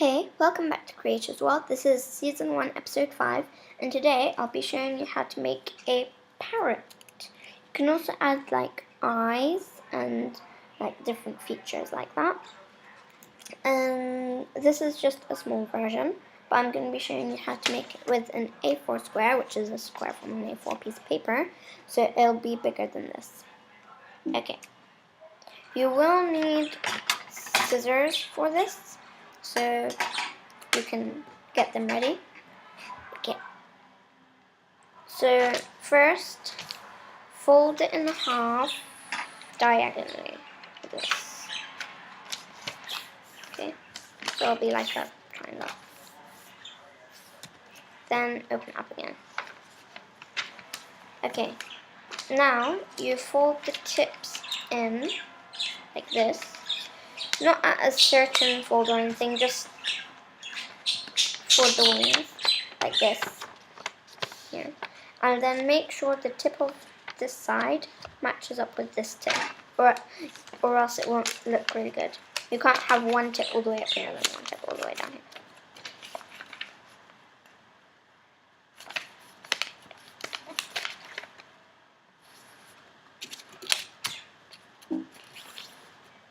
Hey, welcome back to Creators World. This is Season 1, Episode 5, and today I'll be showing you how to make a parrot. You can also add like eyes and like different features like that. And this is just a small version, but I'm going to be showing you how to make it with an A4 square, which is a square from an A4 piece of paper, so it'll be bigger than this. Okay. You will need scissors for this, so you can get them ready. Okay. So first, fold it in half diagonally, like this. Okay. So it'll be like that, kind of. Then open up again. Okay. Now you fold the tips in like this. Not at a certain fold or anything, just for the wings, like this. Here. And then make sure the tip of this side matches up with this tip, or else it won't look really good. You can't have one tip all the way up here and then one tip all the way down here.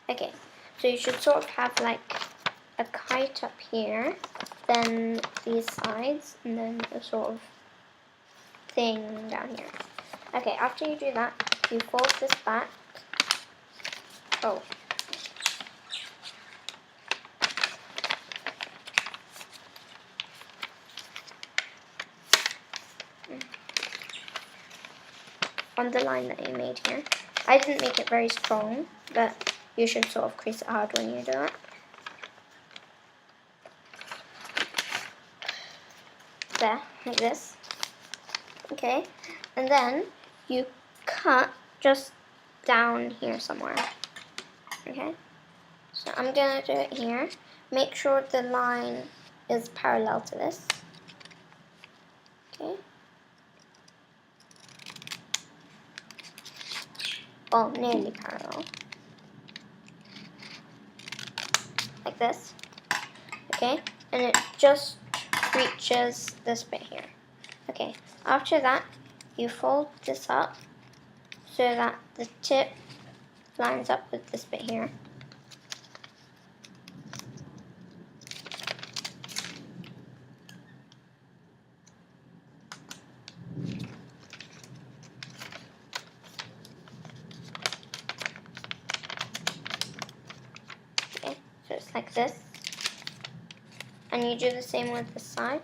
Okay, so you should sort of have like a kite up here, then these sides, and then a sort of thing down here. Okay, after you do that, you fold this back. Oh. On the line that you made here. I didn't make it very strong, but you should sort of crease it hard when you do it. There, like this. Okay, and then you cut just down here somewhere. Okay, so I'm gonna do it here. Make sure the line is parallel to this. Okay. Well, nearly parallel. Like this. Okay, and it just reaches this bit here. Okay, after that, you fold this up so that the tip lines up with this bit here. Okay, so it's like this. And you do the same with this side.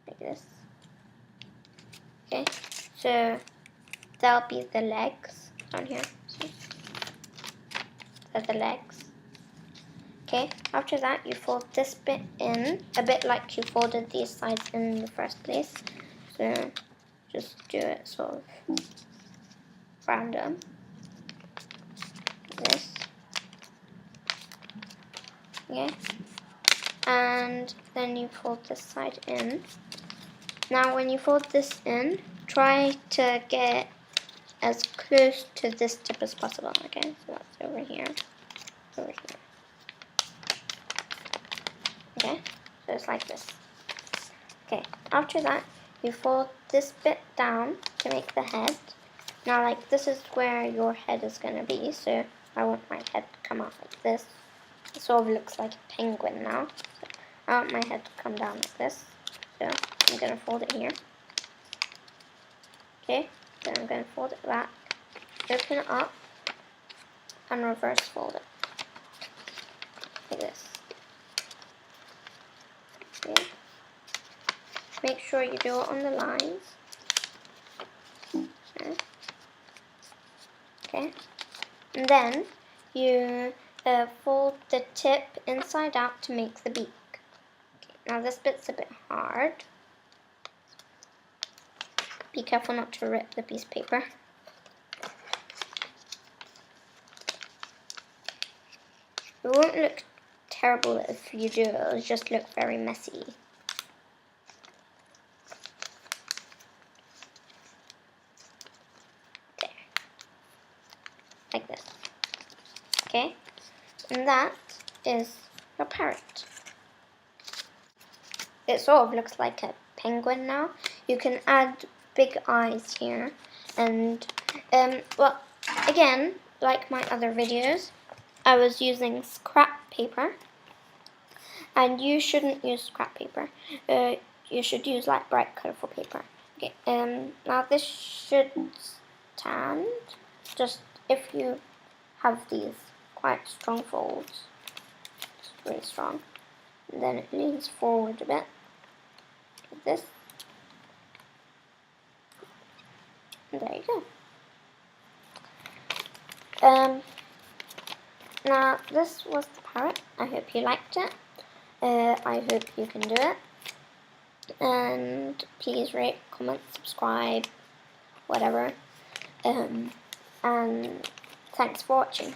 Like this. Okay, so that'll be the legs down here. See? They're the legs. Okay, after that you fold this bit in, a bit like you folded these sides in the first place. So just do it sort of random. Like this. Okay, and then you fold this side in. Now when you fold this in, try to get as close to this tip as possible. Okay, so that's over here, over here. Okay, so it's like this. Okay, after that, you fold this bit down to make the head. Now, like, this is where your head is going to be, so I want my head to come out like this. It sort of looks like a penguin now. So I want my head to come down like this. So I'm going to fold it here. Okay, then I'm going to fold it back, open it up, and reverse fold it. Like this. Okay. Make sure you do it on the lines. Okay. And then you fold the tip inside out to make the beak. Okay. Now this bit's a bit hard. Be careful not to rip the piece of paper. It won't look terrible if you do, it'll just look very messy. There. Like this. Okay? And that is a parrot. It sort of looks like a penguin now. You can add big eyes here. And, well, again, like my other videos, I was using scrap paper. And you shouldn't use scrap paper. You should use like bright, colorful paper. Okay. Now this should stand. Just if you have these quite strong folds, it's really strong. And then it leans forward a bit, like this. And there you go. Now this was the parrot. I hope you liked it. I hope you can do it. And please rate, comment, subscribe, whatever. And thanks for watching.